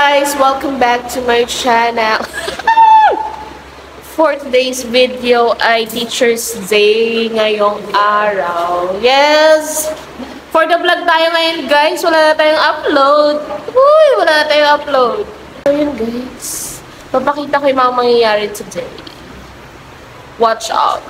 guys! Welcome back to my channel. For today's video ay Teacher's Day ngayong araw. Yes! For the vlog tayo ngayon guys, wala na tayong upload. Uy, wala na tayong upload. So yun guys, papakita ko yung mga mangyayari today. Watch out.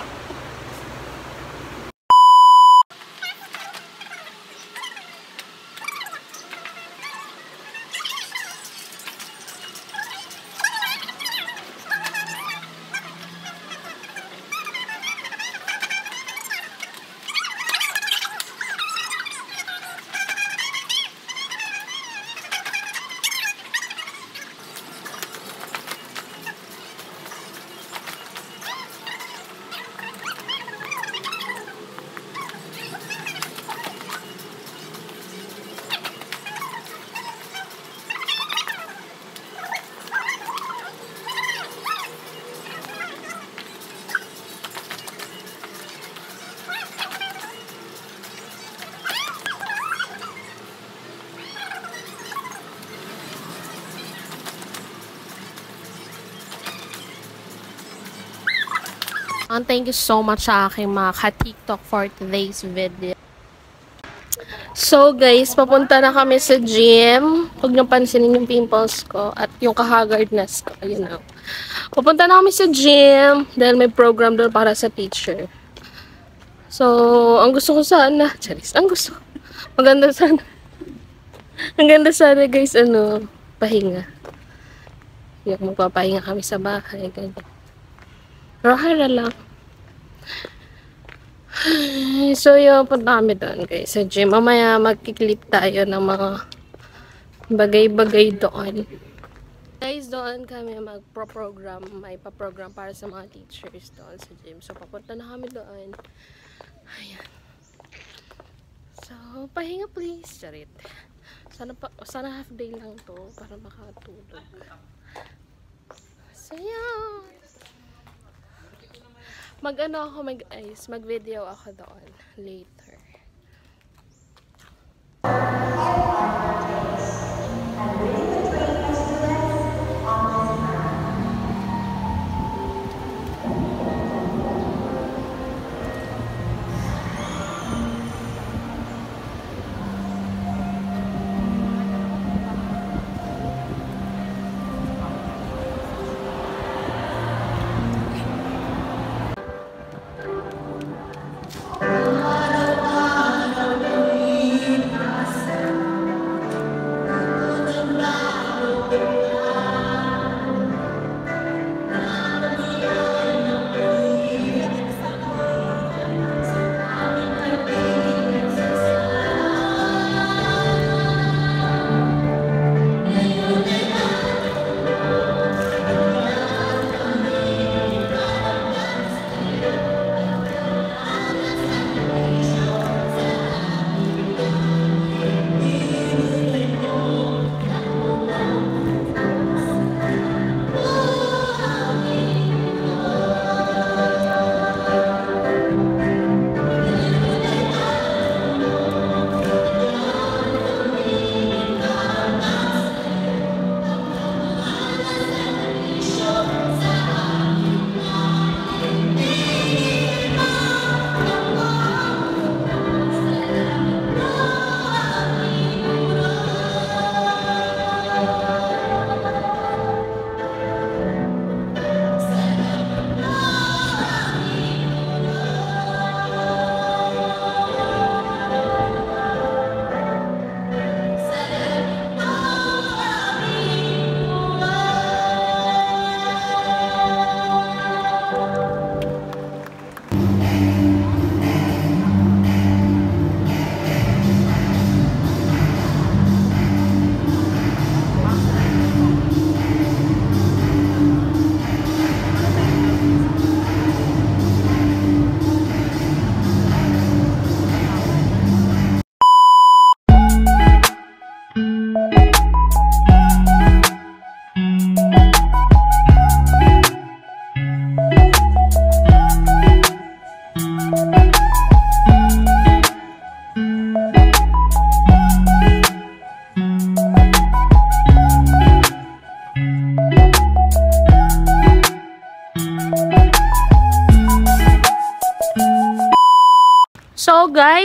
And thank you so much sa aking mga ka-TikTok for today's video. So guys, papunta na kami sa gym. Huwag niyong pansinin yung pimples ko at yung kahagardness ko. Ayun na. Papunta na kami sa gym dahil may program doon para sa teacher. So, ang gusto ko sana, charis, ang gusto ko. Maganda sana. Ang ganda sana guys, pahinga. Yung magpapahinga kami sa bahay. Ganyan. Pero hara lang. So, yun, punta kami doon guys sa gym. Mamaya magkiklip tayo ng mga bagay-bagay doon. Guys, doon kami magpo-program. May pa-program para sa mga teachers doon sa gym. So, papunta na kami doon. Ayan. So, pahinga please. Charit. Sana half day lang to para makatulog. So, yun. Mag-video ako doon later.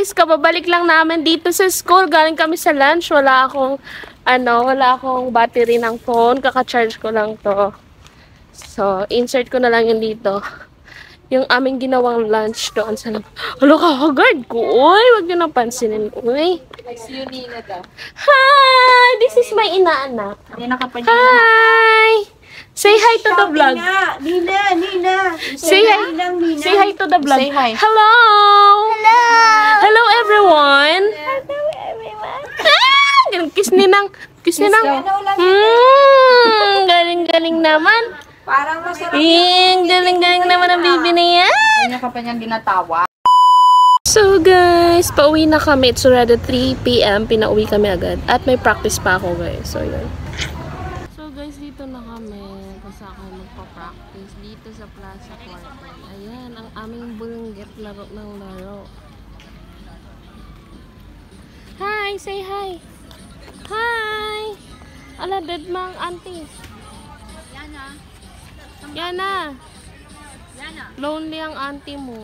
guys, kababalik lang namin dito sa school. Galing kami sa lunch. Wala akong battery ng phone. Kaka-charge ko lang to. So, insert ko na lang yun dito. Yung aming ginawang lunch doon sa loob. Hala, kakagard ko. Uy, wag nyo nang pansinin. Uy. Si Nina daw. Hi! This is my inaanak. Hi! Say hi to the vlog. Nina. Say hi. Say hi to the vlog. Say hi. Hello. Hello everyone. Kiss ninang. Kiss ninang. Galing-galing naman. Parang masarap. Galing-galing naman ang bibi na yan. Kanya ka pa niyang ginatawa. So guys, pauwi na kami. It's already 3 PM. Pinauwi kami agad. At may practice pa ako guys. So yun. So guys, dito na kami. Kasi ako magpa-practice dito sa Plaza Quartel. Ayan, ang aming bulunggit laro ng laro. Hi! Say hi! Hi! Ala, dead mang auntie. Yana! Lonely ang auntie mo.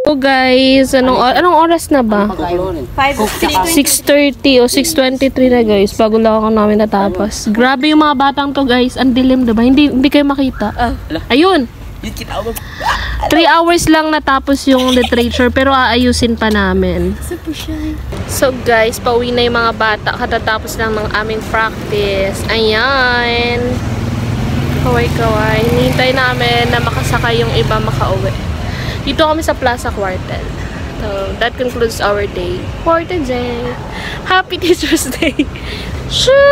So guys, anong oras na ba? 6:30 o 6:23 na guys, bago lang ako namin natapos. Grabe yung mga batang to guys, ang dilim diba? Hindi kayo makita. Ayun! 3 hours lang natapos yung literature, pero aayusin pa namin. So guys, pauwi na yung mga bata, katatapos lang ng aming practice. Ayan! Kaway-kaway. Hinihintay namin na makasakay yung iba makauwi. Dito kami sa Plaza Quartel. So, that concludes our day for today. Happy Teacher's Day! Shoo!